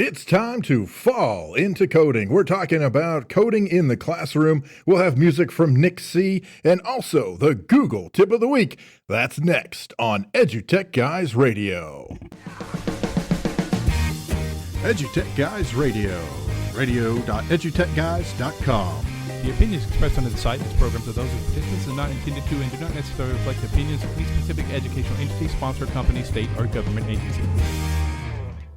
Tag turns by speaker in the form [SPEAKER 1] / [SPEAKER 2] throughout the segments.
[SPEAKER 1] It's time to fall into coding. We're talking about coding in the classroom. We'll have music from Nick C. and also the Google Tip of the Week. That's next on EduTechGuys Radio. EduTechGuys Radio. Radio.edutechguys.com.
[SPEAKER 2] The opinions expressed under the site and its programs are those of participants and not intended to and do not necessarily reflect the opinions of any specific educational entity, sponsor, company, state, or government agency.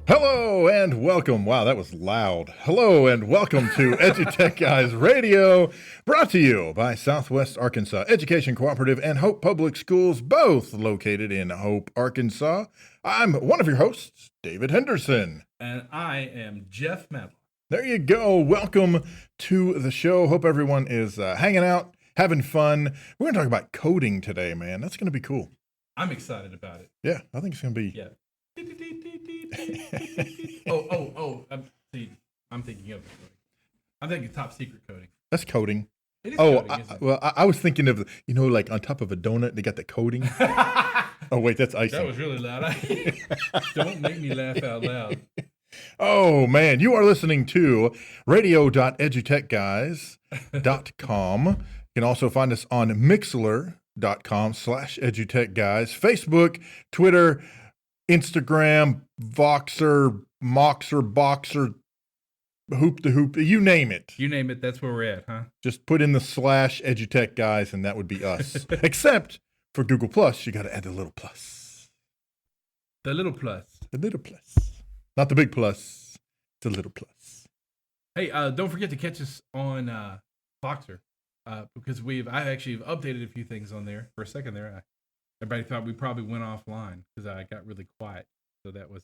[SPEAKER 1] Hello and welcome. Wow, that was loud. Hello and welcome to EduTechGuys Radio, brought to you by Southwest Arkansas Education Cooperative and Hope Public Schools, both located in Hope, Arkansas. I'm one of your hosts, David Henderson.
[SPEAKER 3] And I am Jeff Medler.
[SPEAKER 1] There you go. Welcome to the show. Hope everyone is hanging out, having fun. We're going to talk about coding today, man. That's going to be cool.
[SPEAKER 3] I'm excited about it.
[SPEAKER 1] Yeah, I think it's going to be.
[SPEAKER 3] Yeah. I'm thinking of it. I'm thinking top secret coding.
[SPEAKER 1] That's coding.
[SPEAKER 3] It is coding, isn't it?
[SPEAKER 1] I was thinking of, like on top of a donut, they got the coating. Oh, wait, that's icing.
[SPEAKER 3] That was really loud. Don't make me laugh out loud.
[SPEAKER 1] Oh, man, you are listening to radio.edutechguys.com. You can also find us on mixler.com/edutechguys, Facebook, Twitter, Instagram, Voxer, Moxer, Boxer, Hoop the Hoop, you name it.
[SPEAKER 3] You name it, that's where we're at, huh?
[SPEAKER 1] Just put in the /EduTechGuys and that would be us. Except for Google Plus, you got to add the little plus.
[SPEAKER 3] The little plus.
[SPEAKER 1] The little plus. Not the big plus, it's a little plus.
[SPEAKER 3] Hey, don't forget to catch us on Voxer, because I actually have updated a few things on there. For a second there, everybody thought we probably went offline because I got really quiet. So that was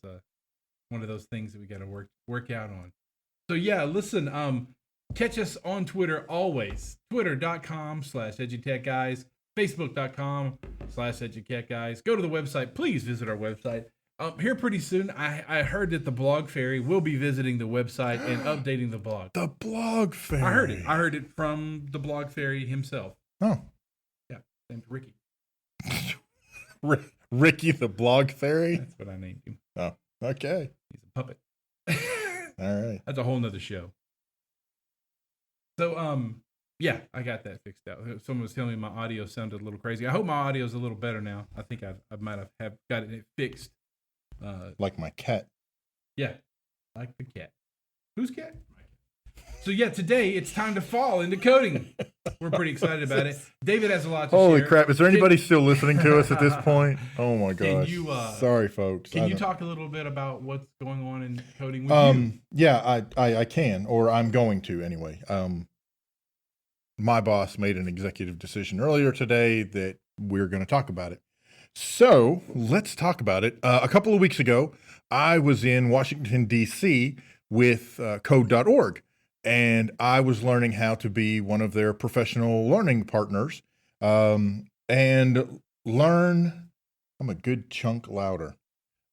[SPEAKER 3] one of those things that we got to work out on. So yeah, listen, catch us on Twitter always. Twitter.com/EduTechGuys, Facebook.com/EduTechGuys. Go to the website. Please visit our website. Here pretty soon, I heard that the Blog Fairy will be visiting the website and updating the blog.
[SPEAKER 1] The Blog Fairy.
[SPEAKER 3] I heard it from the Blog Fairy himself.
[SPEAKER 1] Oh.
[SPEAKER 3] Yeah, named Ricky.
[SPEAKER 1] Ricky the Blog Fairy?
[SPEAKER 3] That's what I named him.
[SPEAKER 1] Oh, okay.
[SPEAKER 3] He's a puppet.
[SPEAKER 1] All right.
[SPEAKER 3] That's a whole nother show. So, yeah, I got that fixed out. Someone was telling me my audio sounded a little crazy. I hope my audio is a little better now. I think I might have got it fixed.
[SPEAKER 1] Like my cat.
[SPEAKER 3] Yeah, like the cat. Whose cat? So yeah, today it's time to fall into coding. We're pretty excited about it. David has a lot to share.
[SPEAKER 1] Holy crap. Is there anybody still listening to us at this point? Oh my gosh. Sorry, folks.
[SPEAKER 3] Can you talk a little bit about what's going on in coding with you?
[SPEAKER 1] Yeah, I can, or I'm going to anyway. My boss made an executive decision earlier today that we're going to talk about it. So let's talk about it. A couple of weeks ago, I was in Washington, D.C. with code.org, and I was learning how to be one of their professional learning partners and learn. I'm a good chunk louder.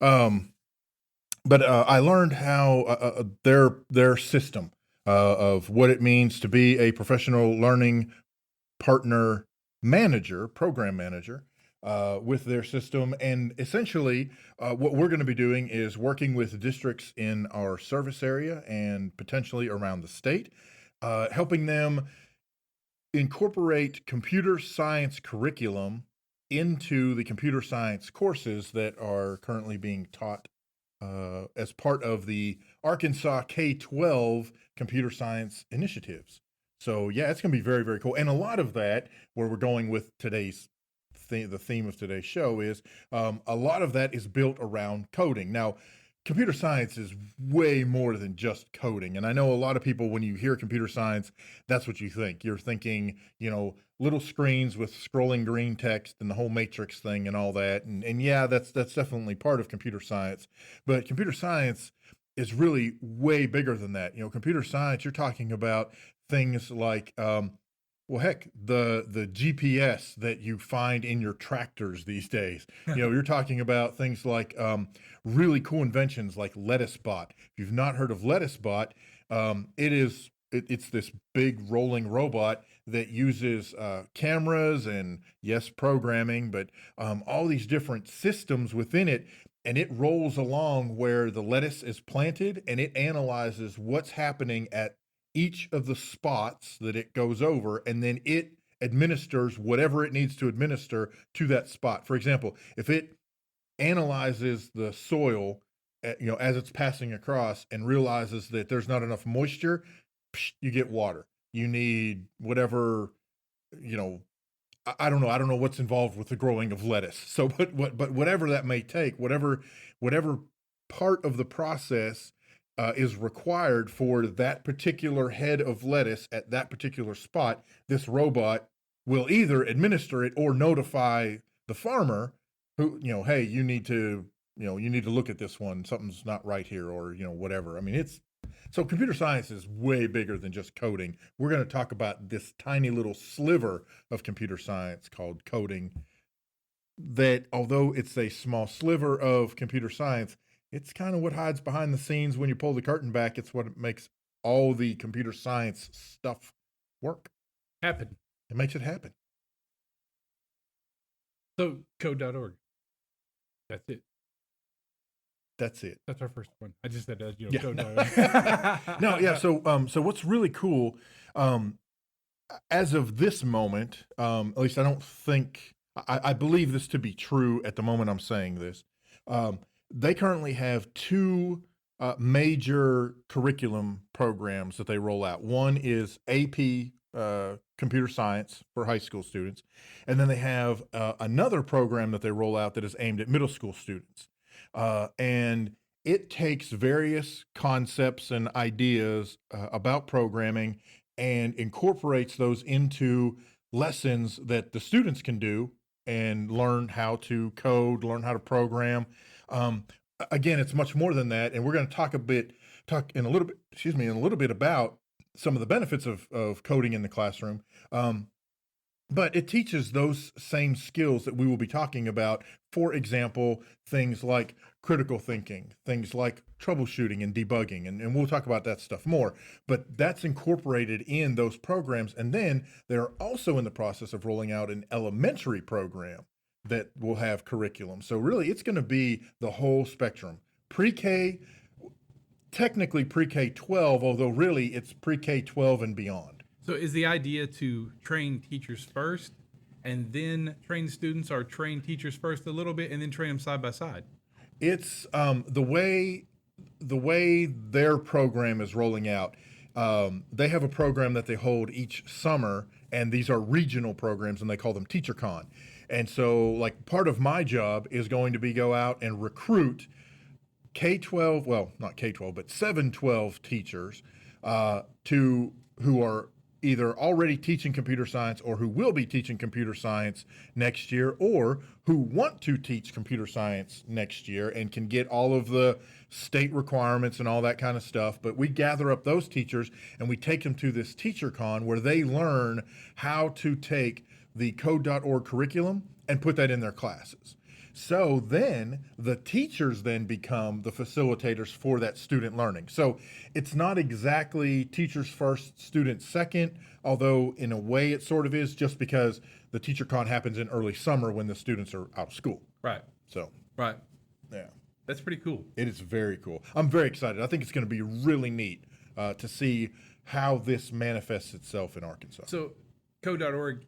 [SPEAKER 1] But I learned how their system of what it means to be a professional learning partner manager, program manager, with their system. And essentially, what we're going to be doing is working with districts in our service area and potentially around the state, helping them incorporate computer science curriculum into the computer science courses that are currently being taught as part of the Arkansas K-12 computer science initiatives. So yeah, it's going to be very, very cool. And a lot of that, where we're going with today's the theme of today's show is a lot of that is built around coding. Now, computer science is way more than just coding. And I know a lot of people, when you hear computer science, that's what you think. You're thinking, little screens with scrolling green text and the whole matrix thing and all that. And yeah, that's definitely part of computer science. But computer science is really way bigger than that. Computer science, you're talking about things like well, heck, the GPS that you find in your tractors these days. You're talking about things like really cool inventions like LettuceBot. If you've not heard of LettuceBot, it's this big rolling robot that uses cameras and, yes, programming, but all these different systems within it. and it rolls along where the lettuce is planted, and it analyzes what's happening at each of the spots that it goes over, and then it administers whatever it needs to administer to that spot. For example, if it analyzes the soil, as it's passing across and realizes that there's not enough moisture, you get water. You need whatever, I don't know. I don't know what's involved with the growing of lettuce. So, but whatever that may take, whatever part of the process is required for that particular head of lettuce at that particular spot, this robot will either administer it or notify the farmer who, hey, you need to look at this one. Something's not right here, or, whatever. I mean, so computer science is way bigger than just coding. We're going to talk about this tiny little sliver of computer science called coding, that although it's a small sliver of computer science, it's kind of what hides behind the scenes. When you pull the curtain back, it's what makes all the computer science stuff work.
[SPEAKER 3] Happen.
[SPEAKER 1] It makes it happen.
[SPEAKER 3] So code.org. That's it.
[SPEAKER 1] That's it.
[SPEAKER 3] That's our first one. I just said,
[SPEAKER 1] Yeah.
[SPEAKER 3] code.org.
[SPEAKER 1] No, yeah. So what's really cool, as of this moment, at least I don't think, I believe this to be true at the moment I'm saying this. They currently have two major curriculum programs that they roll out. One is AP computer science for high school students, and then they have another program that they roll out that is aimed at middle school students. And it takes various concepts and ideas about programming and incorporates those into lessons that the students can do and learn how to code, learn how to program. Again, it's much more than that, and we're going to talk in a little bit about some of the benefits of coding in the classroom. But it teaches those same skills that we will be talking about. For example, things like critical thinking, things like troubleshooting and debugging, and we'll talk about that stuff more. But that's incorporated in those programs. And then they're also in the process of rolling out an elementary program that will have curriculum. So really, it's going to be the whole spectrum. Pre-K, technically pre-K 12, although really it's pre-K 12 and beyond.
[SPEAKER 3] So is the idea to train teachers first and then train students, or train teachers first a little bit and then train them side by side?
[SPEAKER 1] It's the way their program is rolling out. They have a program that they hold each summer, and these are regional programs, and they call them TeacherCon. And so, like, part of my job is going to be go out and recruit K-12, well, not K-12, but 7-12 teachers who are either already teaching computer science or who will be teaching computer science next year, or who want to teach computer science next year and can get all of the state requirements and all that kind of stuff. But we gather up those teachers and we take them to this TeacherCon where they learn how to take the code.org curriculum and put that in their classes. So then the teachers then become the facilitators for that student learning. So it's not exactly teachers first, students second, although in a way it sort of is, just because the TeacherCon happens in early summer when the students are out of school.
[SPEAKER 3] Right.
[SPEAKER 1] So,
[SPEAKER 3] Right.
[SPEAKER 1] yeah.
[SPEAKER 3] That's pretty cool.
[SPEAKER 1] It is very cool. I'm very excited. I think it's going to be really neat to see how this manifests itself in Arkansas.
[SPEAKER 3] So code.org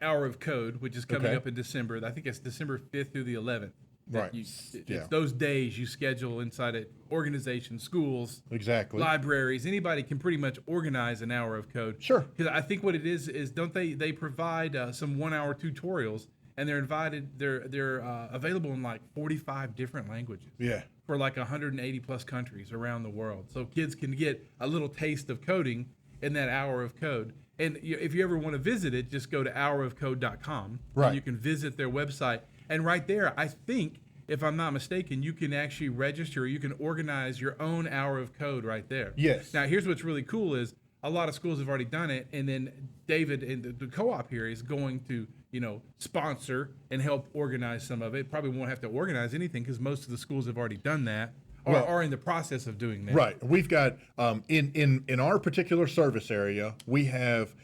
[SPEAKER 3] Hour of Code, which is coming
[SPEAKER 1] Okay.
[SPEAKER 3] up in December. I think it's December 5th through the 11th.
[SPEAKER 1] Right.
[SPEAKER 3] It's
[SPEAKER 1] Yeah.
[SPEAKER 3] those days you schedule inside of organizations, schools,
[SPEAKER 1] Exactly.
[SPEAKER 3] libraries. Anybody can pretty much organize an hour of code.
[SPEAKER 1] Sure.
[SPEAKER 3] Because I think what it is don't they provide some 1-hour tutorials, and they're available in like 45 different languages.
[SPEAKER 1] Yeah.
[SPEAKER 3] For like 180 plus countries around the world. So kids can get a little taste of coding in that hour of code. And if you ever want to visit it, just go to hourofcode.com.
[SPEAKER 1] Right.
[SPEAKER 3] And you can visit their website. And right there, I think, if I'm not mistaken, you can actually register, you can organize your own hour of code right there.
[SPEAKER 1] Yes.
[SPEAKER 3] Now, here's what's really cool is a lot of schools have already done it. And then David and the co-op here is going to, sponsor and help organize some of it. Probably won't have to organize anything because most of the schools have already done that. Or
[SPEAKER 1] Well,
[SPEAKER 3] are in the process of doing that.
[SPEAKER 1] Right. We've got in our particular service area, we have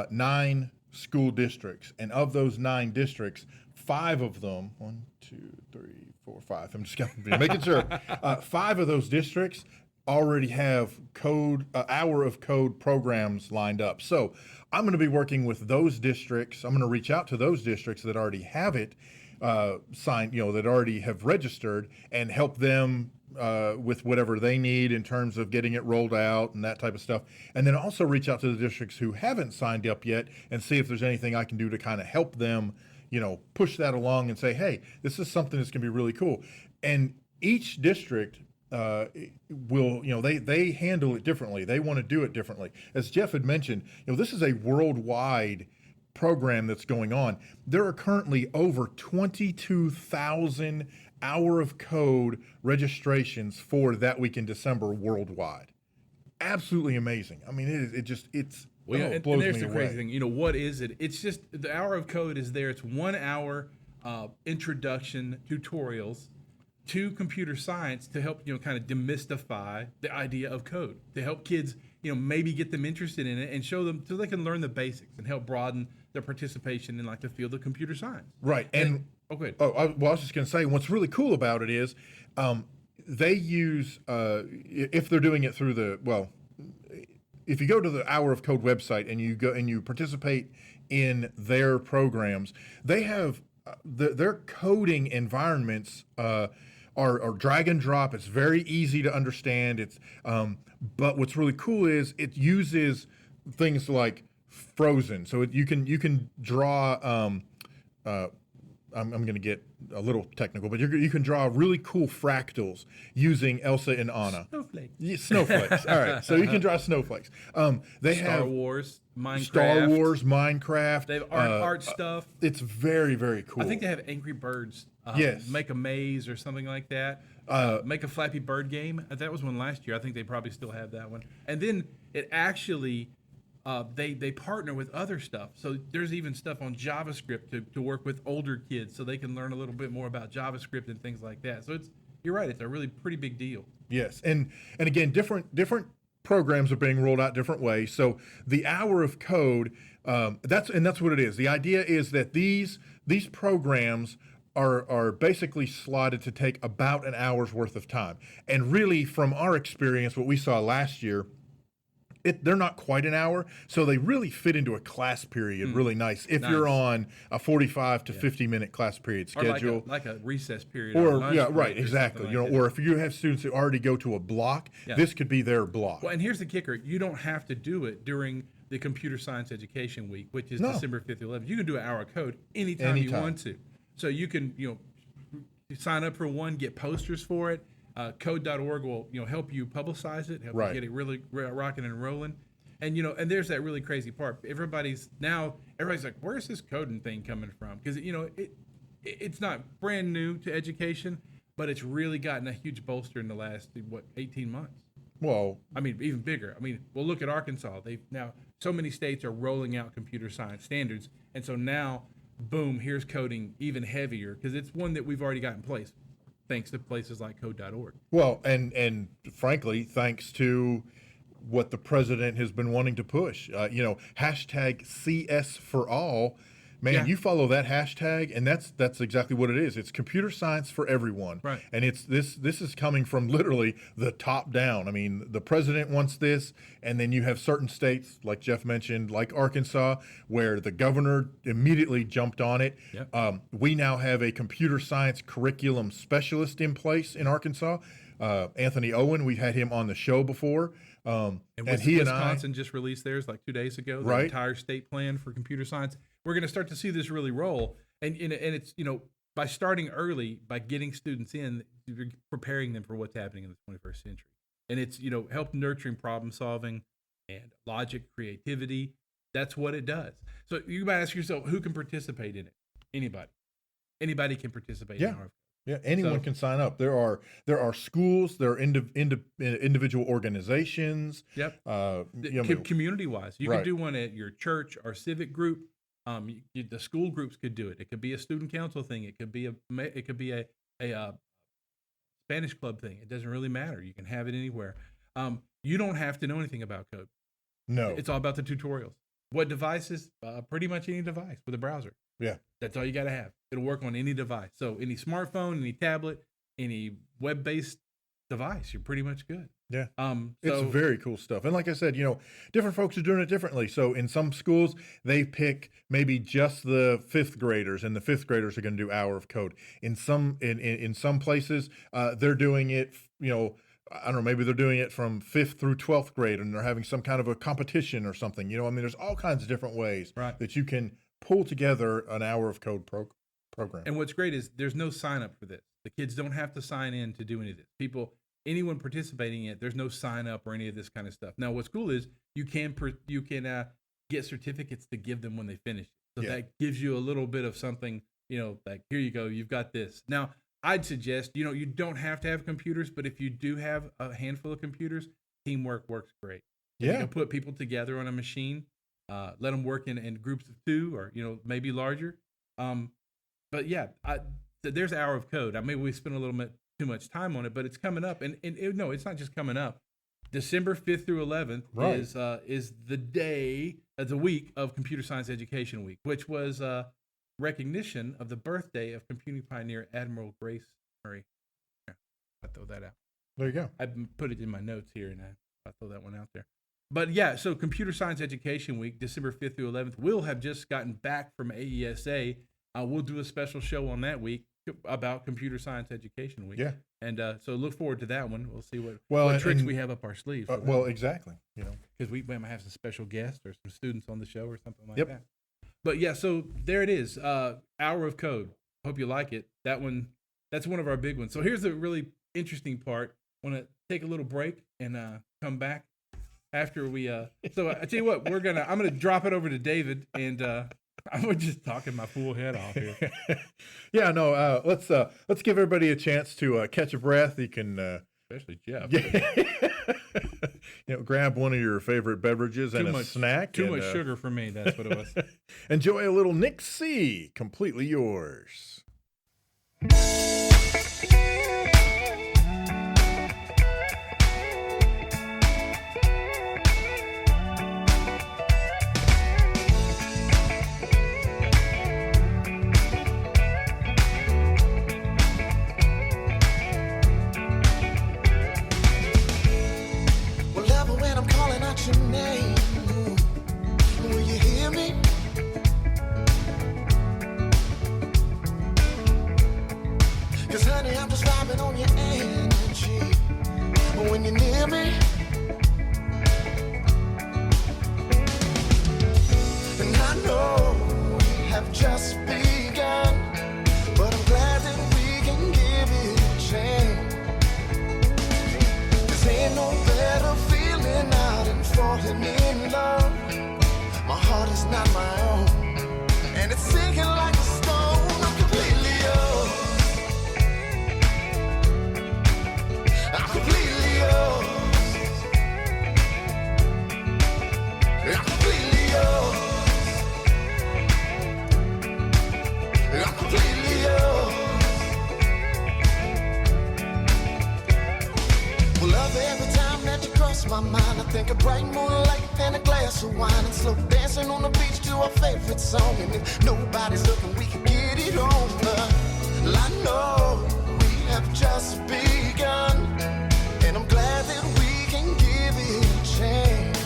[SPEAKER 1] 9 school districts, and of those 9 districts, 5 of them, 1, 2, 3, 4, 5. I'm just making sure. 5 of those districts already have hour of code programs lined up. So I'm going to be working with those districts. I'm going to reach out to those districts that already have it signed, that already have registered, and help them with whatever they need in terms of getting it rolled out and that type of stuff. And then also reach out to the districts who haven't signed up yet and see if there's anything I can do to kind of help them, push that along and say, hey, this is something that's going to be really cool. And each district will, they handle it differently. They want to do it differently. As Jeff had mentioned, this is a worldwide program that's going on. There are currently over 22,000 hour of code registrations for that week in December worldwide. Absolutely amazing. I mean, it's
[SPEAKER 3] well,
[SPEAKER 1] it
[SPEAKER 3] and
[SPEAKER 1] blows
[SPEAKER 3] there's
[SPEAKER 1] me
[SPEAKER 3] the
[SPEAKER 1] away.
[SPEAKER 3] crazy thing. What is it? It's just the hour of code is there. It's 1 hour introduction tutorials to computer science to help kind of demystify the idea of code, to help kids maybe get them interested in it and show them so they can learn the basics and help broaden their participation in the field of computer science.
[SPEAKER 1] Right. And
[SPEAKER 3] okay.
[SPEAKER 1] I was just going to say, what's really cool about it is they use if they're doing it through if you go to the Hour of Code website and you go and you participate in their programs, they have their coding environments are drag and drop. It's very easy to understand. It's but what's really cool is it uses things like Frozen, so you can draw. I'm going to get a little technical, but you can draw really cool fractals using Elsa and Anna.
[SPEAKER 3] Snowflakes.
[SPEAKER 1] Yeah, snowflakes. All right, so you can draw snowflakes. They
[SPEAKER 3] Star
[SPEAKER 1] have
[SPEAKER 3] Wars, Minecraft.
[SPEAKER 1] Star Wars, Minecraft.
[SPEAKER 3] They have art stuff.
[SPEAKER 1] It's very, very cool.
[SPEAKER 3] I think they have Angry Birds.
[SPEAKER 1] Yes.
[SPEAKER 3] Make a maze or something like that. Make a Flappy Bird game. That was one last year. I think they probably still have that one. And then it actually, they partner with other stuff. So there's even stuff on JavaScript to work with older kids so they can learn a little bit more about JavaScript and things like that. So you're right. It's a really pretty big deal.
[SPEAKER 1] Yes, and again, different programs are being rolled out different ways. So the Hour of Code, that's what it is. The idea is that these programs are basically slotted to take about an hour's worth of time. And really, from our experience, what we saw last year, they're not quite an hour, so they really fit into a class period really nice. If you're on a 45 to 50-minute class period schedule.
[SPEAKER 3] Or like a recess period.
[SPEAKER 1] Or
[SPEAKER 3] lunch
[SPEAKER 1] yeah,
[SPEAKER 3] break
[SPEAKER 1] right,
[SPEAKER 3] or
[SPEAKER 1] exactly.
[SPEAKER 3] something like that.
[SPEAKER 1] Or if you have students who already go to a block, this could be their block.
[SPEAKER 3] Well, and here's the kicker. You don't have to do it during the Computer Science Education Week, which is December 5th through 11th. You can do an hour of code anytime you want to. So you can, sign up for one, get posters for it. Code.org will, help you publicize it, help you get it really rocking and rolling. And, and there's that really crazy part. Everybody's like, where's this coding thing coming from? Because, it's not brand new to education, but it's really gotten a huge bolster in the last, 18 months.
[SPEAKER 1] Well,
[SPEAKER 3] I mean, even bigger. Well, look at Arkansas. So many states are rolling out computer science standards. And so now, boom, here's coding even heavier because it's one that we've already got in place, thanks to places like code.org.
[SPEAKER 1] Well, and frankly, thanks to what the president has been wanting to push, hashtag CS for all. Man, you follow that hashtag, and that's exactly what it is. It's computer science for everyone,
[SPEAKER 3] right?
[SPEAKER 1] And it's this is coming from literally the top down. I mean, the president wants this, and then you have certain states, like Jeff mentioned, like Arkansas, where the governor immediately jumped on it.
[SPEAKER 3] Yep.
[SPEAKER 1] We now have a computer science curriculum specialist in place in Arkansas. Anthony Owen, we've had him on the show before.
[SPEAKER 3] And Wisconsin just released theirs like 2 days ago. The entire state plan for computer science. We're going to start to see this really roll, and it's by starting early, by getting students in, you're preparing them for what's happening in the 21st century, and it's help nurturing problem solving and logic, creativity. That's what it does. So you might ask yourself, who can participate in it? Anybody can participate. In our
[SPEAKER 1] Yeah, anyone can sign up. There are schools, there are individual organizations.
[SPEAKER 3] Yep. Community-wise, you can do one at your church or civic group. The school groups could do it. It could be a student council thing. It could be a Spanish club thing. It doesn't really matter. You can have it anywhere. You don't have to know anything about code.
[SPEAKER 1] No,
[SPEAKER 3] it's all about the tutorials. What devices? Pretty much any device with a browser.
[SPEAKER 1] Yeah.
[SPEAKER 3] That's all you got to have. It'll work on any device. So any smartphone, any tablet, any web-based device, you're pretty much good.
[SPEAKER 1] Yeah.
[SPEAKER 3] So
[SPEAKER 1] It's very cool stuff. And like I said, different folks are doing it differently. So in some schools, they pick maybe just the fifth graders, and the fifth graders are going to do hour of code. In some places, they're doing it, I don't know, maybe they're doing it from 5th through 12th grade, and they're having some kind of a competition or something. There's all kinds of different ways that you can pull together an hour of code program.
[SPEAKER 3] And what's great is there's no sign up for this. The kids don't have to sign in to do any of this. Anyone participating in it, there's no sign up or any of this kind of stuff. Now, what's cool is you can get certificates to give them when they finish. So that gives you a little bit of something, like, here you go, you've got this. Now, I'd suggest, you don't have to have computers, but if you do have a handful of computers, teamwork works great. You can put people together on a machine, let them work in groups of 2 or, maybe larger. But yeah, there's Hour of Code. Maybe we spent a little bit too much time on it, but it's coming up. And no, it's not just coming up. December 5th through 11th is the day, the week of Computer Science Education Week, which was recognition of the birthday of computing pioneer Admiral Grace Murray. Yeah, I throw that out.
[SPEAKER 1] There you go.
[SPEAKER 3] I put it in my notes here, and I throw that one out there. But yeah, so Computer Science Education Week, December 5th through 11th, we'll have just gotten back from AESA. We'll do a special show on that week about Computer Science Education Week.
[SPEAKER 1] Yeah.
[SPEAKER 3] And so look forward to that one. We'll see what tricks we have up our sleeves.
[SPEAKER 1] Exactly.
[SPEAKER 3] Because we might have some special guests or some students on the show or something like that. But yeah, so there it is. Hour of Code. Hope you like it. That's one of our big ones. So here's the really interesting part. I want to take a little break and come back after we. So I tell you what, I'm gonna drop it over to David, and I'm just talking my full head off here.
[SPEAKER 1] Yeah, no. Let's give everybody a chance to catch a breath. You can,
[SPEAKER 3] especially Jeff.
[SPEAKER 1] Grab one of your favorite beverages and a snack.
[SPEAKER 3] Too much sugar for me. That's what it was.
[SPEAKER 1] Enjoy a little Nick C. Completely Yours.
[SPEAKER 4] Your name, will you hear me? 'Cause honey, I'm just vibing on your energy when you're near me. And I know we have just begun, but I'm glad that we can give it a chance. 'Cause ain't no better feeling out and falling in love. My heart is not my own, and it's sinking like a stone. I'm completely yours. I'm completely yours. I'm completely yours. I'm completely yours. Well, love, every time that you cross my mind, I think of bright moonlight and a glass of wine, and slow dancing on the beach to our favorite song. And if nobody's looking, we can get it on. Well, I know we have just begun, and I'm glad that we can give it a chance.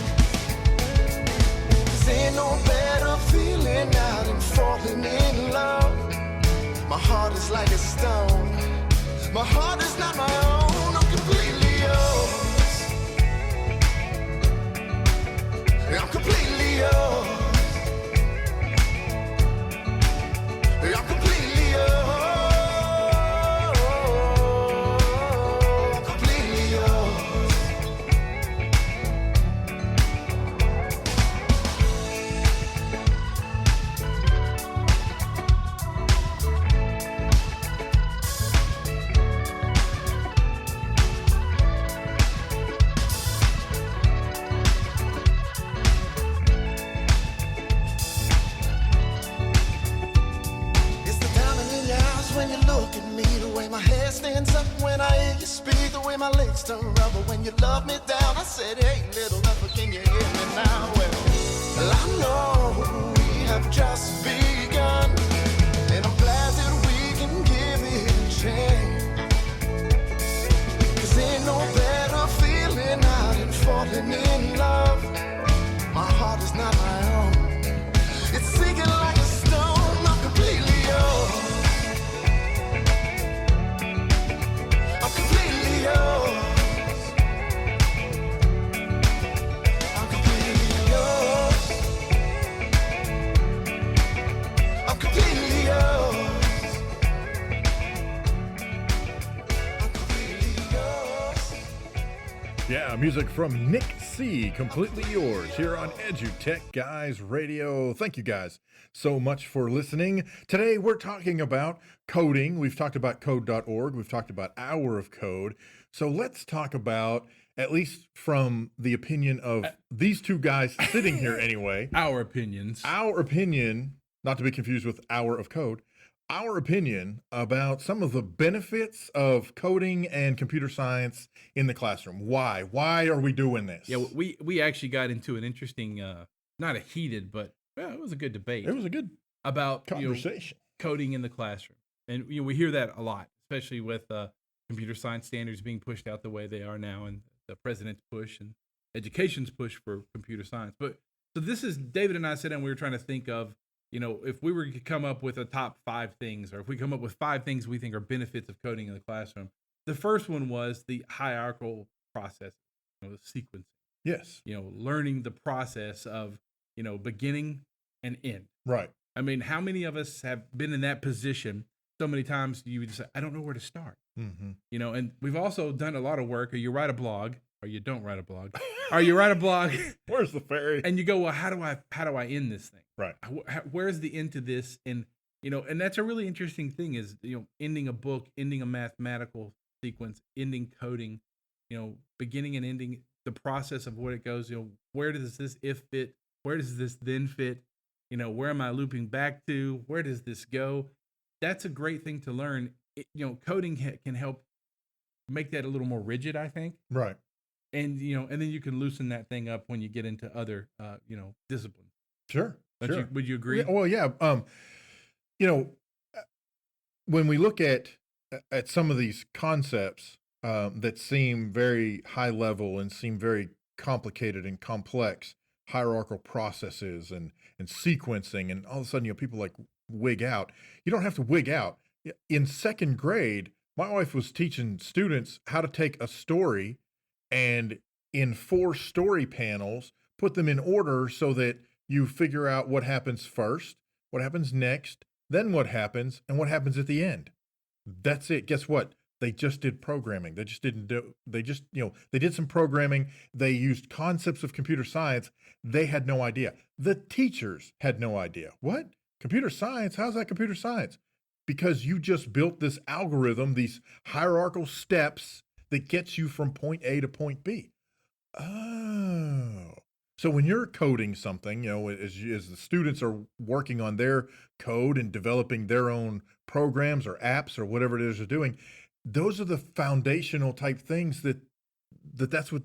[SPEAKER 4] 'Cause ain't no better feeling out than falling in love. My heart is like a stone. My heart is not my own. I'm completely yours. I'm completely yours. I'm completely yours. I'm completely yours. When you look at me, the way my hair stands up when I hear you speak, the way my legs turn rubber when you love me down. I said, hey, little lover, can you hear me now? Well, I know we have just begun, falling in love. My heart is not my own. It's sinking like a stone. I'm completely yours. I'm completely yours. I'm completely yours. I'm completely yours. I'm completely yours.
[SPEAKER 1] Yeah, music from Nick C, Completely Yours, here on EduTechGuys Radio. Thank you guys so much for listening. Today we're talking about coding. We've talked about code.org. We've talked about Hour of Code. So let's talk about, at least from the opinion of these two guys sitting here anyway,
[SPEAKER 3] Our opinions.
[SPEAKER 1] our opinion, not to be confused with Hour of Code, our opinion about some of the benefits of coding and computer science in the classroom. Why? Why are we doing this?
[SPEAKER 3] Yeah, we actually got into an interesting, not a heated, but well, it was a good debate
[SPEAKER 1] It was a good
[SPEAKER 3] about
[SPEAKER 1] conversation.
[SPEAKER 3] coding in the classroom, and we hear that a lot, especially with computer science standards being pushed out the way they are now, and the president's push and education's push for computer science. But so this is David and I sat down. We were trying to think of, if we were to come up with a top 5 things, or if we come up with 5 things we think are benefits of coding in the classroom. The first one was the hierarchical process, the sequencing.
[SPEAKER 1] Yes.
[SPEAKER 3] Learning the process of, beginning and end.
[SPEAKER 1] Right.
[SPEAKER 3] I mean, how many of us have been in that position so many times you would just say, I don't know where to start.
[SPEAKER 1] Mm-hmm.
[SPEAKER 3] And we've also done a lot of work, or you write a blog, or you don't write a blog, or you write a blog
[SPEAKER 1] Where's the ferry?
[SPEAKER 3] and you go, well, how do I end this thing?
[SPEAKER 1] Right.
[SPEAKER 3] Where's the end to this? And, and that's a really interesting thing is, ending a book, ending a mathematical sequence, ending coding, beginning and ending the process of what it goes, where does this if fit? Where does this then fit? Where am I looping back to? Where does this go? That's a great thing to learn. Coding can help make that a little more rigid, I think.
[SPEAKER 1] Right.
[SPEAKER 3] And, and then you can loosen that thing up when you get into other, disciplines.
[SPEAKER 1] Sure. Sure.
[SPEAKER 3] Would you agree?
[SPEAKER 1] Yeah, well, yeah. When we look at some of these concepts that seem very high level and seem very complicated and complex, hierarchical processes and sequencing, and all of a sudden, people like wig out. You don't have to wig out. In second grade, my wife was teaching students how to take a story and in 4 story panels, put them in order so that you figure out what happens first, what happens next, then what happens, and what happens at the end. That's it. Guess what? They just did programming. They just didn't do, they just, they did some programming. They used concepts of computer science. They had no idea. The teachers had no idea. What? Computer science? How's that computer science? Because you just built this algorithm, these hierarchical steps that gets you from point A to point B. Oh. So when you're coding something, as the students are working on their code and developing their own programs or apps or whatever it is they're doing, those are the foundational type things that's what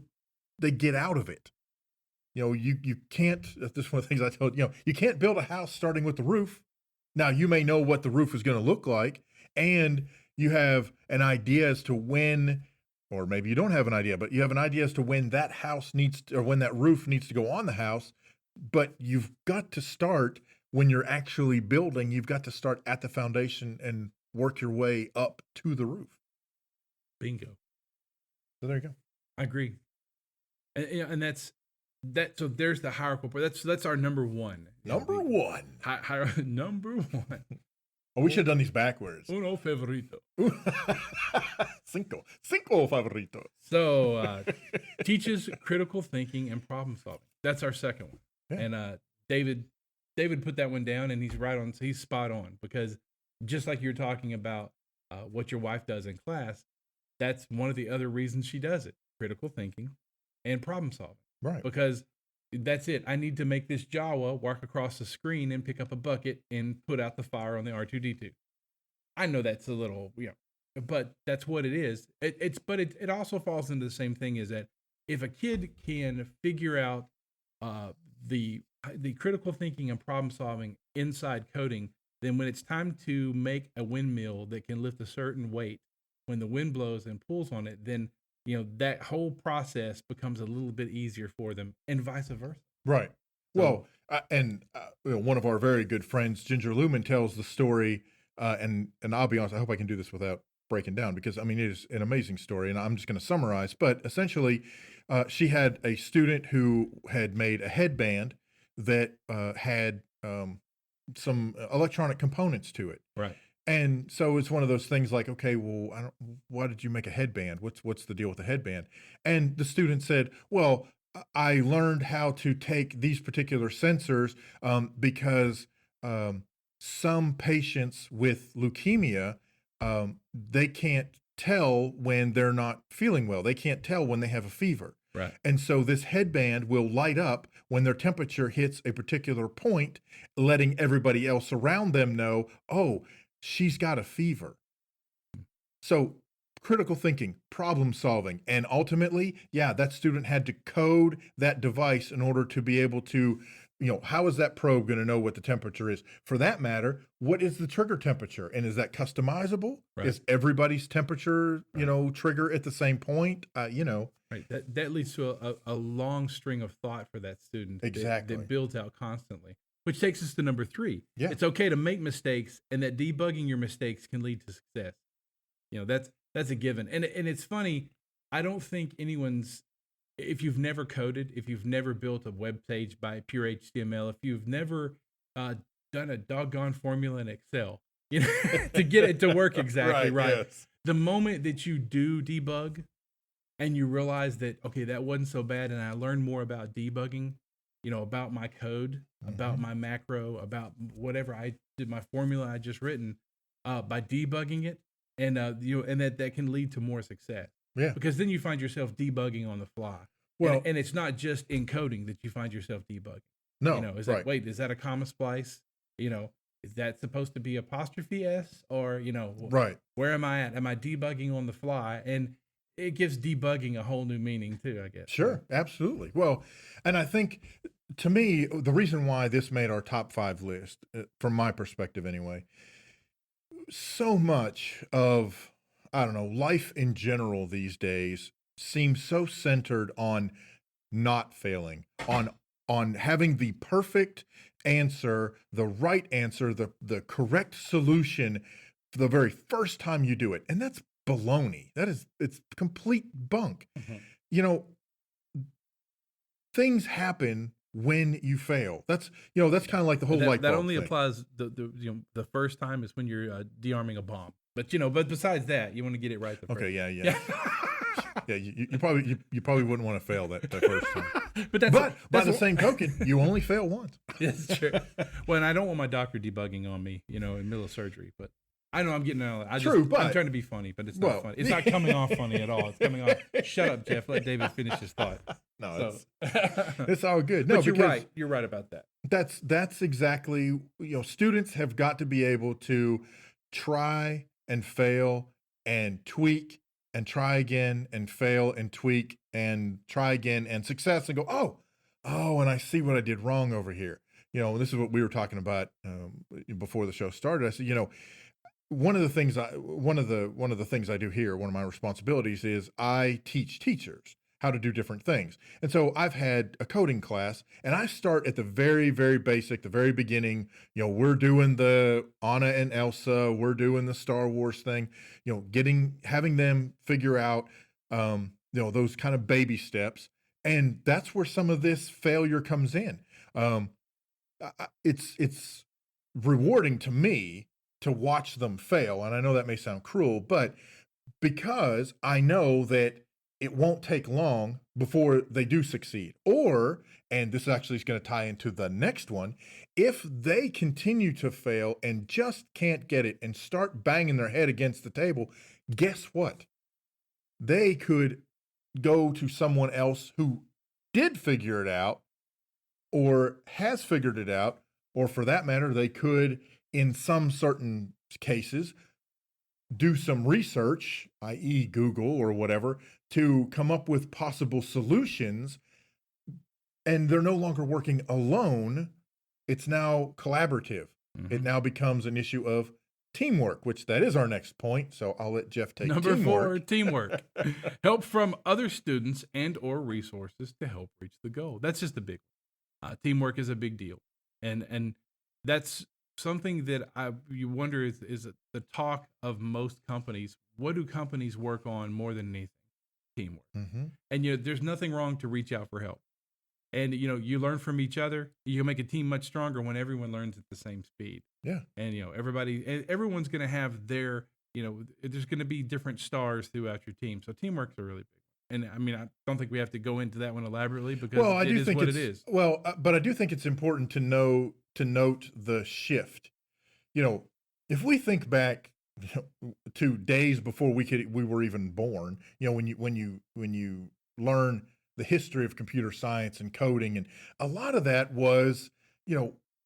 [SPEAKER 1] they get out of it. You can't, this is one of the things I told, you can't build a house starting with the roof. Now, you may know what the roof is going to look like, and you have an idea as to when, or maybe you don't have an idea, but you have an idea as to when that house needs to, or when that roof needs to go on the house. But you've got to start when you're actually building, you've got to start at the foundation and work your way up to the roof.
[SPEAKER 3] Bingo.
[SPEAKER 1] So there you go.
[SPEAKER 3] I agree. And that's that. So there's the hierarchical. That's our number one.
[SPEAKER 1] Number one.
[SPEAKER 3] Number one.
[SPEAKER 1] Oh, we should have done these backwards.
[SPEAKER 3] Uno favorito.
[SPEAKER 1] Cinco favoritos.
[SPEAKER 3] So teaches critical thinking and problem solving. That's our second one.
[SPEAKER 1] Yeah.
[SPEAKER 3] And David put that one down, and he's right on. He's spot on, because just like you're talking about what your wife does in class, that's one of the other reasons she does it: critical thinking and problem solving.
[SPEAKER 1] Right.
[SPEAKER 3] Because that's it. I need to make this Jawa walk across the screen and pick up a bucket and put out the fire on the R2D2. I know that's a little, but that's what it is. It also falls into the same thing, is that if a kid can figure out the critical thinking and problem solving inside coding, then when it's time to make a windmill that can lift a certain weight, when the wind blows and pulls on it, then that whole process becomes a little bit easier for them, and vice versa.
[SPEAKER 1] Right.
[SPEAKER 3] So-
[SPEAKER 1] Well, one of our very good friends, Ginger Lumen, tells the story, and I'll be honest, I hope I can do this without breaking down, because I mean it is an amazing story, and I'm just going to summarize. But essentially, she had a student who had made a headband that had some electronic components to it.
[SPEAKER 3] Right.
[SPEAKER 1] And so it's one of those things like, okay, well, why did you make a headband? What's the deal with the headband? And the student said, well, I learned how to take these particular sensors because some patients with leukemia, they can't tell when they're not feeling well. They can't tell when they have a fever.
[SPEAKER 3] Right.
[SPEAKER 1] And so this headband will light up when their temperature hits a particular point, letting everybody else around them know, oh, she's got a fever. So critical thinking, problem solving, and ultimately, yeah, that student had to code that device in order to be able to, how is that probe going to know what the temperature is? For that matter, what is the trigger temperature? And is that customizable?
[SPEAKER 3] Right.
[SPEAKER 1] Is everybody's temperature, trigger at the same point?
[SPEAKER 3] Right. That leads to a long string of thought for that student.
[SPEAKER 1] Exactly.
[SPEAKER 3] That builds out constantly. Which takes us to number 3.
[SPEAKER 1] Yeah.
[SPEAKER 3] It's okay to make mistakes, and that debugging your mistakes can lead to success. That's a given. And it's funny, I don't think if you've never coded, if you've never built a web page by pure HTML, if you've never done a doggone formula in Excel, to get it to work exactly right.
[SPEAKER 1] Yes.
[SPEAKER 3] The moment that you do debug and you realize that, okay, that wasn't so bad, and I learned more about debugging, about my code, about my macro, about whatever I did, my formula I just written, by debugging it, and and that can lead to more success.
[SPEAKER 1] Yeah.
[SPEAKER 3] Because then you find yourself debugging on the fly.
[SPEAKER 1] Well,
[SPEAKER 3] and it's not just in coding that you find yourself debugging.
[SPEAKER 1] no,
[SPEAKER 3] Is
[SPEAKER 1] right.
[SPEAKER 3] that, wait, is that a comma splice? Is that supposed to be apostrophe S, or
[SPEAKER 1] Right.
[SPEAKER 3] where am I at? Am I debugging on the fly? And it gives debugging a whole new meaning too, I guess.
[SPEAKER 1] Sure, absolutely. Well, and I think, to me, the reason why this made our top 5 list, from my perspective anyway, so much of, I don't know, life in general these days seems so centered on not failing, on having the perfect answer, the right answer, the correct solution for the very first time you do it. And that's baloney. It's complete bunk.
[SPEAKER 3] Mhm.
[SPEAKER 1] Things happen when you fail. That's kind of like the whole light bulb
[SPEAKER 3] that only
[SPEAKER 1] thing.
[SPEAKER 3] applies the first time is when you're de-arming a bomb. But besides that, you want to get it right the first
[SPEAKER 1] Okay,
[SPEAKER 3] time.
[SPEAKER 1] yeah. Yeah, you probably wouldn't want to fail that first time.
[SPEAKER 3] But
[SPEAKER 1] by the same token, you only fail once.
[SPEAKER 3] That's true. Well, and I don't want my doctor debugging on me, in the middle of surgery. But I know I'm getting out of it.
[SPEAKER 1] But
[SPEAKER 3] I'm trying to be funny, but it's not funny. It's not coming off funny at all. It's coming off. Shut up, Jeff. Let David finish his thought.
[SPEAKER 1] No,
[SPEAKER 3] So.
[SPEAKER 1] it's all good. No,
[SPEAKER 3] But you're
[SPEAKER 1] because
[SPEAKER 3] right. You're right about that.
[SPEAKER 1] that's exactly, students have got to be able to try and fail and tweak and try again and fail and tweak and try again and success, and go, oh, and I see what I did wrong over here. This is what we were talking about before the show started. I said, one of the things I do here, one of my responsibilities is I teach teachers how to do different things. And so I've had a coding class, and I start at the very, very basic, the very beginning. We're doing the Anna and Elsa, we're doing the Star Wars thing, having them figure out, those kind of baby steps. And that's where some of this failure comes in. It's rewarding to me to watch them fail. And I know that may sound cruel, but because I know that it won't take long before they do succeed. And this actually is going to tie into the next one, if they continue to fail and just can't get it and start banging their head against the table, guess what? They could go to someone else who did figure it out or has figured it out, or for that matter, they could, in some certain cases, do some research, i.e. Google or whatever, to come up with possible solutions, and they're no longer working alone. It's now collaborative.
[SPEAKER 3] Mhm.
[SPEAKER 1] It now becomes an issue of teamwork, which that is our next point. So I'll let Jeff take
[SPEAKER 3] Number
[SPEAKER 1] teamwork.
[SPEAKER 3] 4, teamwork. Help from other students and or resources to help reach the goal. That's just a big one. Teamwork is a big deal. And that's something that you wonder is the talk of most companies. What do companies work on more than anything? Teamwork.
[SPEAKER 1] Mm-hmm.
[SPEAKER 3] And there's nothing wrong to reach out for help. And you learn from each other. You make a team much stronger when everyone learns at the same speed.
[SPEAKER 1] Yeah.
[SPEAKER 3] And everyone's going to have their, there's going to be different stars throughout your team. So teamwork's a really big one. And I mean, I don't think we have to go into that one elaborately because
[SPEAKER 1] I do think
[SPEAKER 3] what it is.
[SPEAKER 1] Well, but I do think it's important to note the shift. If we think back to days before we were even born, when you learn the history of computer science and coding, and a lot of that was,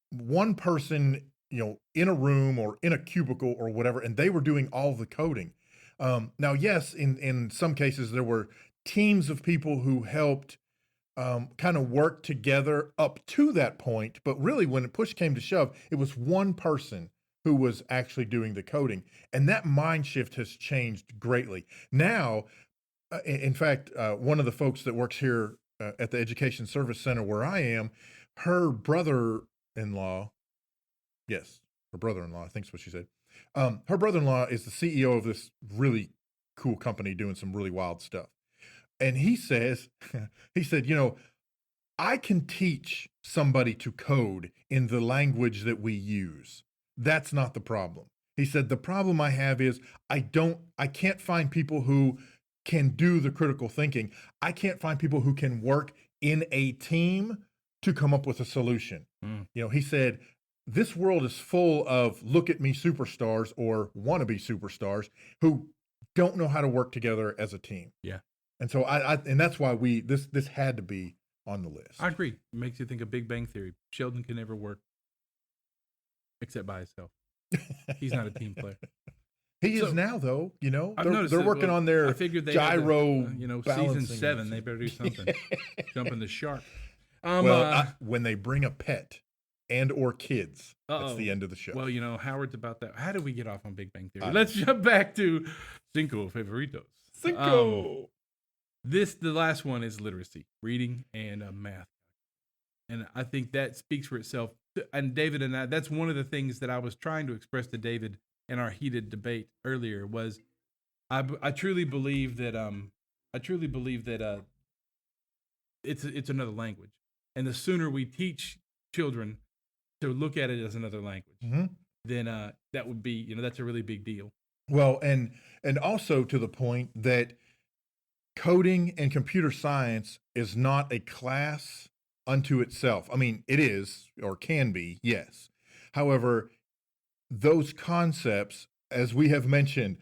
[SPEAKER 1] one person, in a room or in a cubicle or whatever, and they were doing all the coding. Now, yes, in some cases there were teams of people who helped kind of work together up to that point, but really when push came to shove, it was one person who was actually doing the coding, and that mind shift has changed greatly. Now, in fact, one of the folks that works here at the Education Service Center where I am, her brother-in-law, I think is what she said. Her brother-in-law is the CEO of this really cool company doing some really wild stuff. And he said, I can teach somebody to code in the language that we use. That's not the problem. He said, the problem I have is I can't find people who can do the critical thinking. I can't find people who can work in a team to come up with a solution. He said, this world is full of look at me superstars or wannabe superstars who don't know how to work together as a team.
[SPEAKER 3] Yeah.
[SPEAKER 1] And so and that's why this had to be on the list.
[SPEAKER 3] I agree. It makes you think of Big Bang Theory. Sheldon can never work except by himself. He's not a team player.
[SPEAKER 1] He is now, though.
[SPEAKER 3] They're
[SPEAKER 1] working on their gyro.
[SPEAKER 3] Season 7. They better do something. Jumping the shark.
[SPEAKER 1] When they bring a pet and or kids, that's the end of the show.
[SPEAKER 3] Well, Howard's about that. How did we get off on Big Bang Theory? Let's jump back to Cinco Favoritos.
[SPEAKER 1] Cinco.
[SPEAKER 3] The last one is literacy, reading and math. And I think that speaks for itself. And David and I, that's one of the things that I was trying to express to David in our heated debate earlier was I truly believe that it's another language. And the sooner we teach children to look at it as another language, then that would be, that's a really big deal.
[SPEAKER 1] Well, and also to the point that coding and computer science is not a class unto itself. I mean, it is or can be, yes. However, those concepts, as we have mentioned,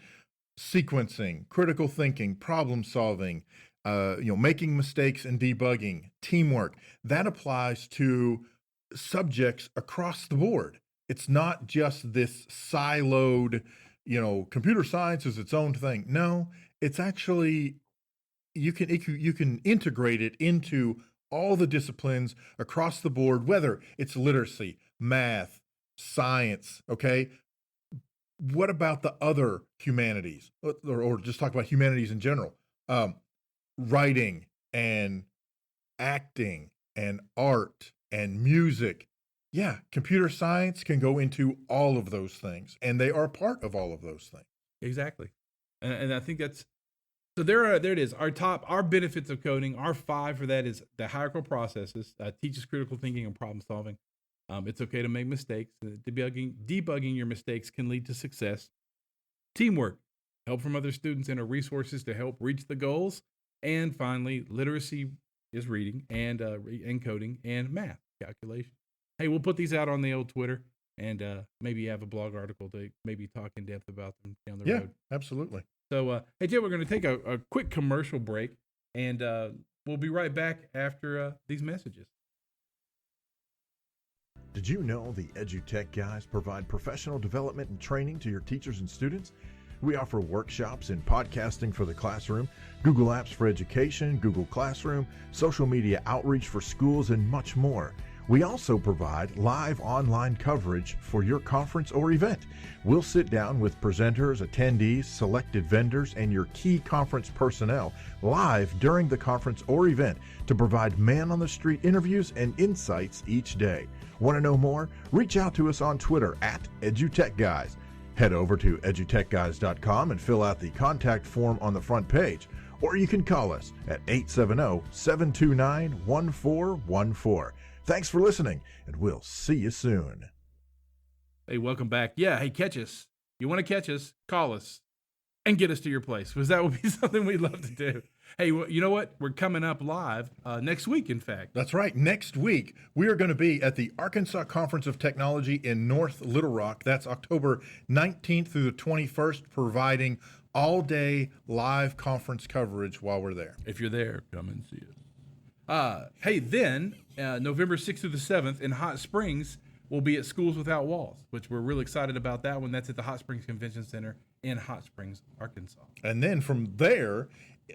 [SPEAKER 1] sequencing, critical thinking, problem solving, making mistakes and debugging, teamwork, that applies to subjects across the board. It's not just this siloed, computer science is its own thing. No, it's actually, you can integrate it into all the disciplines across the board, whether it's literacy, math, science, okay? What about the other humanities? Or just talk about humanities in general. Writing and acting and art and music. Yeah, computer science can go into all of those things, and they are part of all of those things.
[SPEAKER 3] Exactly. And I think that's, so there it is. Our benefits of coding, our 5 for that is the hierarchical processes, teaches critical thinking and problem solving. It's okay to make mistakes. Debugging your mistakes can lead to success. Teamwork, help from other students and resources to help reach the goals. And finally, literacy is reading and coding and math, calculation. Hey, we'll put these out on the old Twitter and maybe have a blog article to maybe talk in depth about them down the road.
[SPEAKER 1] Yeah, absolutely.
[SPEAKER 3] So, hey, Jay, we're going to take a quick commercial break, and we'll be right back after these messages.
[SPEAKER 5] Did you know the EduTechGuys provide professional development and training to your teachers and students? We offer workshops in podcasting for the classroom, Google Apps for education, Google Classroom, social media outreach for schools, and much more. We also provide live online coverage for your conference or event. We'll sit down with presenters, attendees, selected vendors, and your key conference personnel live during the conference or event to provide man-on-the-street interviews and insights each day. Want to know more? Reach out to us on Twitter at EduTechGuys. Head over to edutechguys.com and fill out the contact form on the front page. Or you can call us at 870-729-1414. Thanks for listening, and we'll see you soon.
[SPEAKER 3] Hey, welcome back. Yeah, hey, catch us. You want to catch us, call us and get us to your place, because that would be something we'd love to do. Hey, you know what? We're coming up live next week, in fact.
[SPEAKER 1] That's right. Next week, we are going to be at the Arkansas Conference of Technology in North Little Rock. That's October 19th through the 21st, providing all-day live conference coverage while we're there.
[SPEAKER 3] If you're there, come and see us. Hey, then, November 6th through the 7th in Hot Springs, we'll be at Schools Without Walls, which we're really excited about that one. That's at the Hot Springs Convention Center in Hot Springs, Arkansas.
[SPEAKER 1] And then from there,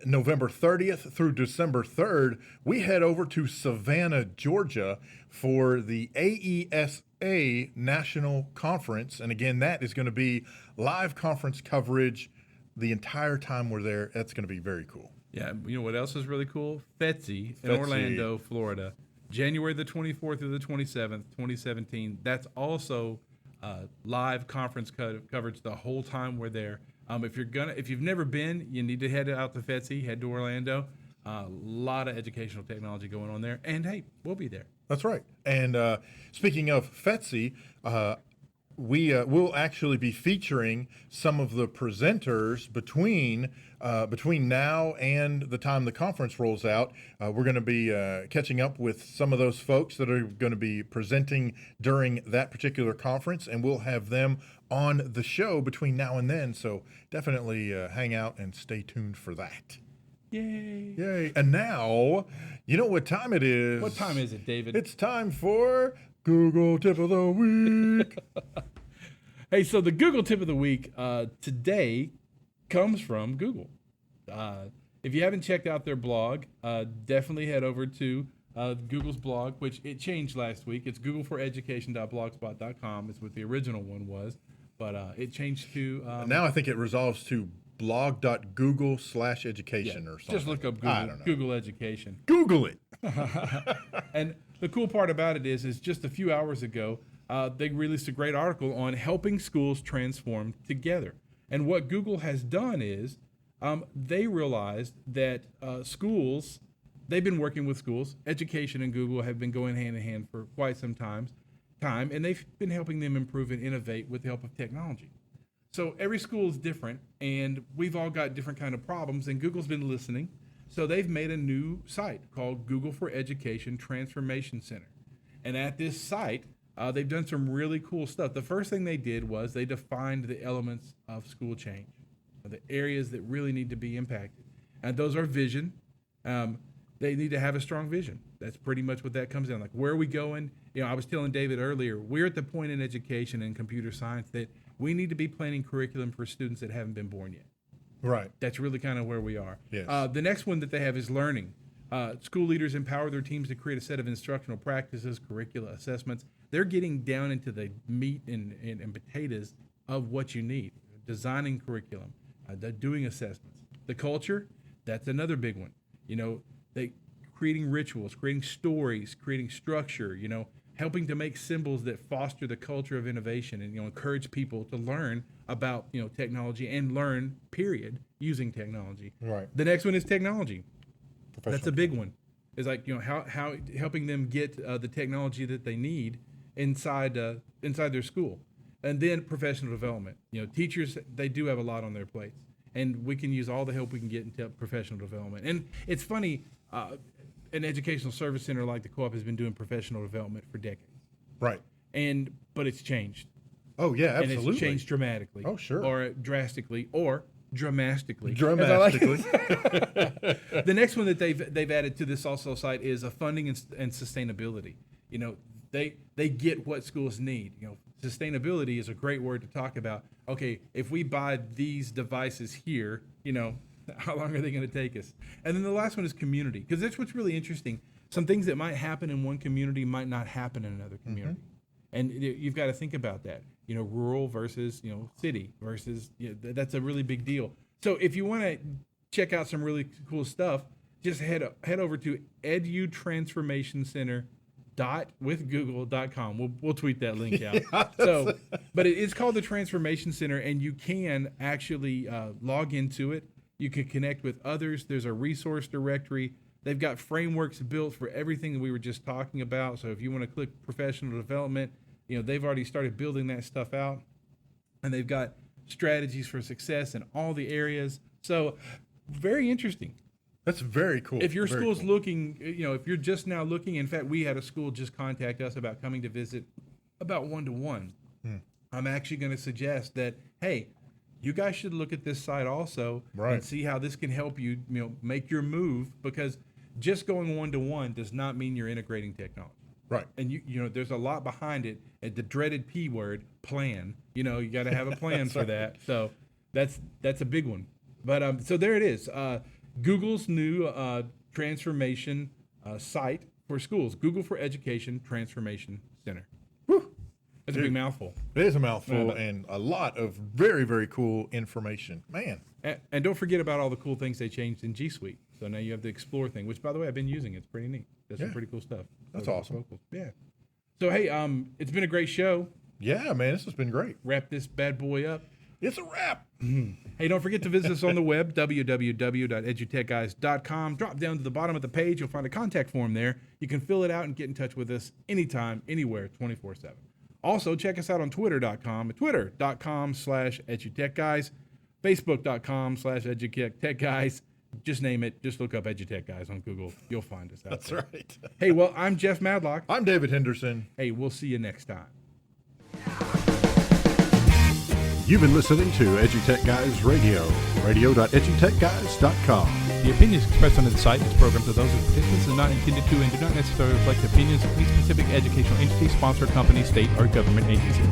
[SPEAKER 1] November 30th through December 3rd, we head over to Savannah, Georgia for the AESA National Conference. And again, that is going to be live conference coverage the entire time we're there. That's going to be very cool.
[SPEAKER 3] Yeah, you know what else is really cool? FETSI in Orlando, Florida, January the 24th through the 27th, 2017. That's also live conference coverage the whole time we're there. If you've never been, you need to head out to FETSI, head to Orlando. A lot of educational technology going on there, and hey, we'll be there.
[SPEAKER 1] That's right. And speaking of FETSI, we'll actually be featuring some of the presenters between now and the time the conference rolls out. We're going to be catching up with some of those folks that are going to be presenting during that particular conference, and we'll have them on the show between now and then. So definitely hang out and stay tuned for that.
[SPEAKER 3] Yay.
[SPEAKER 1] Yay. And now, you know what time it is.
[SPEAKER 3] What time is it, David?
[SPEAKER 1] It's time for Google Tip of the Week.
[SPEAKER 3] Hey, so the Google Tip of the Week today comes from Google. If you haven't checked out their blog, definitely head over to Google's blog, which it changed last week. It's googleforeducation.blogspot.com. It's what the original one was, but it changed to...
[SPEAKER 1] now I think it resolves to blog.google/education or something.
[SPEAKER 3] Just look up Google,
[SPEAKER 1] I don't know.
[SPEAKER 3] Google Education.
[SPEAKER 1] Google it.
[SPEAKER 3] And the cool part about it is just a few hours ago, they released a great article on helping schools transform together. And what Google has done is they realized that schools, they've been working with schools. Education and Google have been going hand in hand for quite some time, and they've been helping them improve and innovate with the help of technology. So every school is different, and we've all got different kind of problems, and Google's been listening. So they've made a new site called Google for Education Transformation Center. And at this site, they've done some really cool stuff. The first thing they did was they defined the elements of school change, the areas that really need to be impacted. And those are vision. They need to have a strong vision. That's pretty much what that comes down. Like, where are we going? You know, I was telling David earlier, we're at the point in education and computer science that we need to be planning curriculum for students that haven't been born yet.
[SPEAKER 1] Right.
[SPEAKER 3] That's really kind of where we are.
[SPEAKER 1] Yes.
[SPEAKER 3] The next one that they have is learning. School leaders empower their teams to create a set of instructional practices, curricula, assessments. They're getting down into the meat and potatoes of what you need. Designing curriculum, doing assessments. The culture, that's another big one. You know, they creating rituals, creating stories, creating structure, you know, helping to make symbols that foster the culture of innovation and, you know, encourage people to learn about, you know, technology and learn, period, using technology.
[SPEAKER 1] Right.
[SPEAKER 3] The next one is technology. That's a big one. It's like, you know, how helping them get the technology that they need inside their school. And then professional development. You know, teachers, they do have a lot on their plates, and we can use all the help we can get into professional development. And it's funny, an educational service center like the Co-op has been doing professional development for decades.
[SPEAKER 1] Right.
[SPEAKER 3] But it's changed.
[SPEAKER 1] Oh, yeah, absolutely.
[SPEAKER 3] And it's changed dramatically.
[SPEAKER 1] Oh, sure.
[SPEAKER 3] Or drastically, or dramatically.
[SPEAKER 1] Dramatically.
[SPEAKER 3] The next one that they've added to this also site is a funding and sustainability. You know, they get what schools need. You know, sustainability is a great word to talk about. Okay, if we buy these devices here, you know, how long are they going to take us? And then the last one is community, because that's what's really interesting.
[SPEAKER 2] some things that might happen in one community might not happen in another community. And you've got to think about that, rural versus, city versus, that's a really big deal. So if you want to check out some really cool stuff, just head over to edutransformationcenter.withgoogle.com. We'll tweet that link out. But it's called the Transformation Center, and you can actually log into it. You can connect with others. There's a resource directory. They've got frameworks built for everything that we were just talking about. So if you want to click professional development, they've already started building that stuff out, and they've got strategies for success in all the areas. So very interesting.
[SPEAKER 1] That's very cool.
[SPEAKER 2] If your
[SPEAKER 1] Very
[SPEAKER 2] school's
[SPEAKER 1] cool.
[SPEAKER 2] looking, if you're just now looking, in fact, we had a school just contact us about coming to visit about one-to-one. I'm actually going to suggest that, hey, you guys should look at this site also and see how this can help you, make your move, because just going one-to-one does not mean you're integrating technology.
[SPEAKER 1] Right.
[SPEAKER 2] And there's a lot behind it. The dreaded P word, plan. You got to have a plan for that. So that's a big one. But so there it is. Google's new transformation site for schools. Google for Education Transformation Center.
[SPEAKER 1] Whew.
[SPEAKER 2] That's a big mouthful.
[SPEAKER 1] It is a mouthful
[SPEAKER 2] Yeah.
[SPEAKER 1] and a lot of very, very cool information. Man.
[SPEAKER 2] And don't forget about all the cool things they changed in G Suite. So now you have the Explore thing, which, by the way, I've been using. It's pretty neat. That's some pretty cool stuff.
[SPEAKER 1] That's
[SPEAKER 2] Those
[SPEAKER 1] awesome.
[SPEAKER 2] vocals. Yeah. So, hey, it's been a great show.
[SPEAKER 1] Yeah, man, this has been great.
[SPEAKER 2] Wrap this bad boy up.
[SPEAKER 1] It's a wrap.
[SPEAKER 2] Hey, don't forget to visit us on the web, www.edutechguys.com. Drop down to the bottom of the page. You'll find a contact form there. You can fill it out and get in touch with us anytime, anywhere, 24/7. Also, check us out on twitter.com, twitter.com/edutechguys, facebook.com/edutechguys. Just name it. Just look up EduTechGuys on Google. You'll find us out
[SPEAKER 1] That's
[SPEAKER 2] there.
[SPEAKER 1] right.
[SPEAKER 2] Hey, well, I'm Jeff Madlock.
[SPEAKER 1] I'm David Henderson.
[SPEAKER 2] Hey, we'll see you next time.
[SPEAKER 5] You've been listening to EduTech Guys Radio, radio.edutechguys.com.
[SPEAKER 2] The opinions expressed on the site and programs of those participants are not intended to and do not necessarily reflect the opinions of any specific educational entity, sponsor, company, state, or government agency.